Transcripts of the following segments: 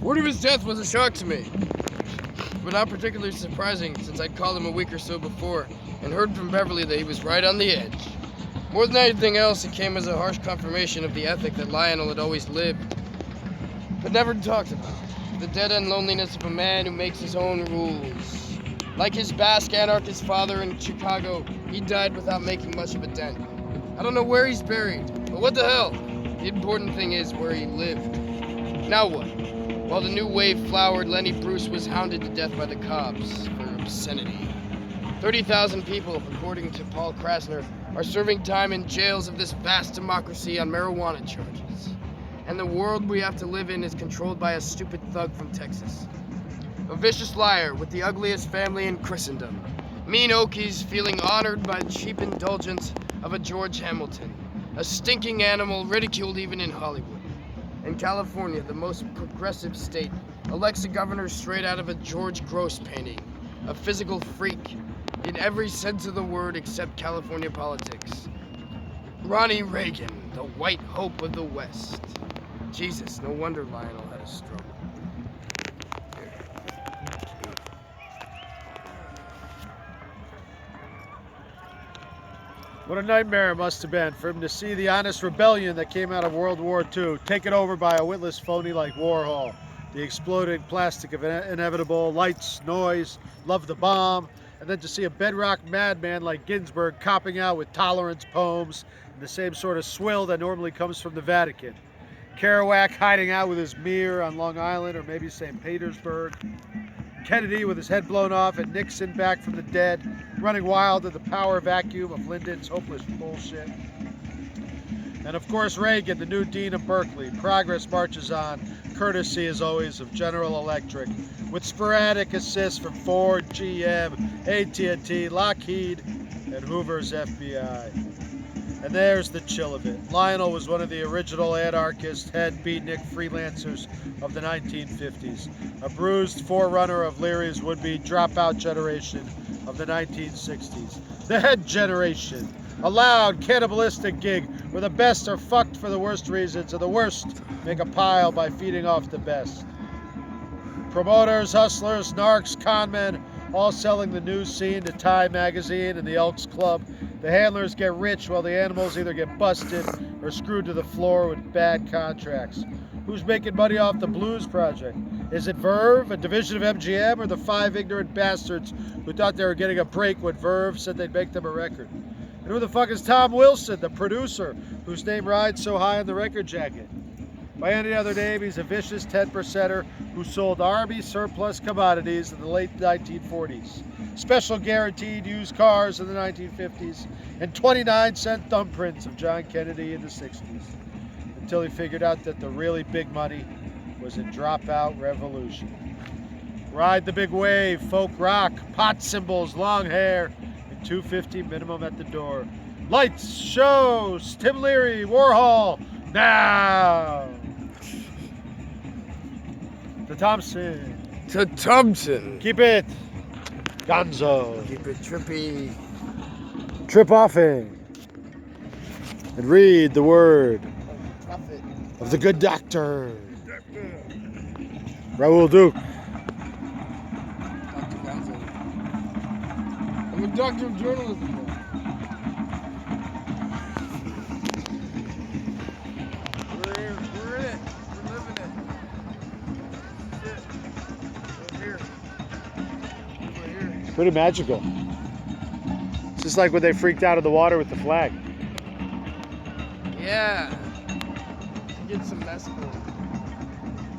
Word of his death was a shock to me, but not particularly surprising since I'd called him a week or so before and heard from Beverly that he was right on the edge. More than anything else, it came as a harsh confirmation of the ethic that Lionel had always lived, but never talked about. The dead-end loneliness of a man who makes his own rules. Like his Basque anarchist father in Chicago, he died without making much of a dent. I don't know where he's buried, but what the hell? The important thing is where he lived. Now what? While the new wave flowered, Lenny Bruce was hounded to death by the cops for obscenity. 30,000 people, according to Paul Krasner, are serving time in jails of this vast democracy on marijuana charges. And the world we have to live in is controlled by a stupid thug from Texas. A vicious liar with the ugliest family in Christendom. Mean Okies feeling honored by the cheap indulgence of a George Hamilton. A stinking animal ridiculed even in Hollywood. In California, the most progressive state, elects a governor straight out of a George Gross painting. A physical freak in every sense of the word except California politics. Ronnie Reagan, the white hope of the West. Jesus, no wonder Lionel had a stroke. What a nightmare it must have been for him to see the honest rebellion that came out of World War II taken over by a witless phony like Warhol. The exploding plastic of inevitable, lights, noise, love the bomb, and then to see a bedrock madman like Ginsberg copping out with tolerance poems and the same sort of swill that normally comes from the Vatican. Kerouac hiding out with his mirror on Long Island or maybe St. Petersburg. Kennedy with his head blown off and Nixon back from the dead, running wild in the power vacuum of Lyndon's hopeless bullshit. And of course Reagan, the new dean of Berkeley. Progress marches on, courtesy as always of General Electric, with sporadic assists from Ford, GM, AT&T, Lockheed, and Hoover's FBI. And there's the chill of it. Lionel was one of the original anarchist, head beatnik freelancers of the 1950s, a bruised forerunner of Leary's would-be dropout generation of the 1960s. The head generation, a loud, cannibalistic gig where the best are fucked for the worst reasons and the worst make a pile by feeding off the best. Promoters, hustlers, narcs, conmen, all selling the news scene to Time magazine and the Elks Club. The handlers get rich while the animals either get busted or screwed to the floor with bad contracts. Who's making money off the Blues Project? Is it Verve, a division of MGM, or the 5 ignorant bastards who thought they were getting a break when Verve said they'd make them a record? And who the fuck is Tom Wilson, the producer, whose name rides so high on the record jacket? By any other name, he's a vicious 10%er who sold Army surplus commodities in the late 1940s, special guaranteed used cars in the 1950s, and 29-cent thumbprints of John Kennedy in the 60s, until he figured out that the really big money was in Dropout Revolution. Ride the big wave, folk rock, pot cymbals, long hair, and $2.50 minimum at the door. Lights, shows, Tim Leary, Warhol, now! To Thompson. To Thompson. Keep it gonzo. Keep it trippy. Trip offing. And read the word of the good doctor. Raoul Duke. Dr. Gonzo. I'm a doctor of journalism. We're here. We're in it. We're living it. Shit. We're here. We're here. It's pretty magical. It's just like when they freaked out of the water with the flag. Yeah. Get some mescaline.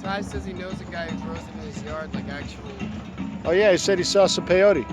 Ty says he knows a guy who grows it in his yard, like actually. Oh yeah, he said he saw some peyote.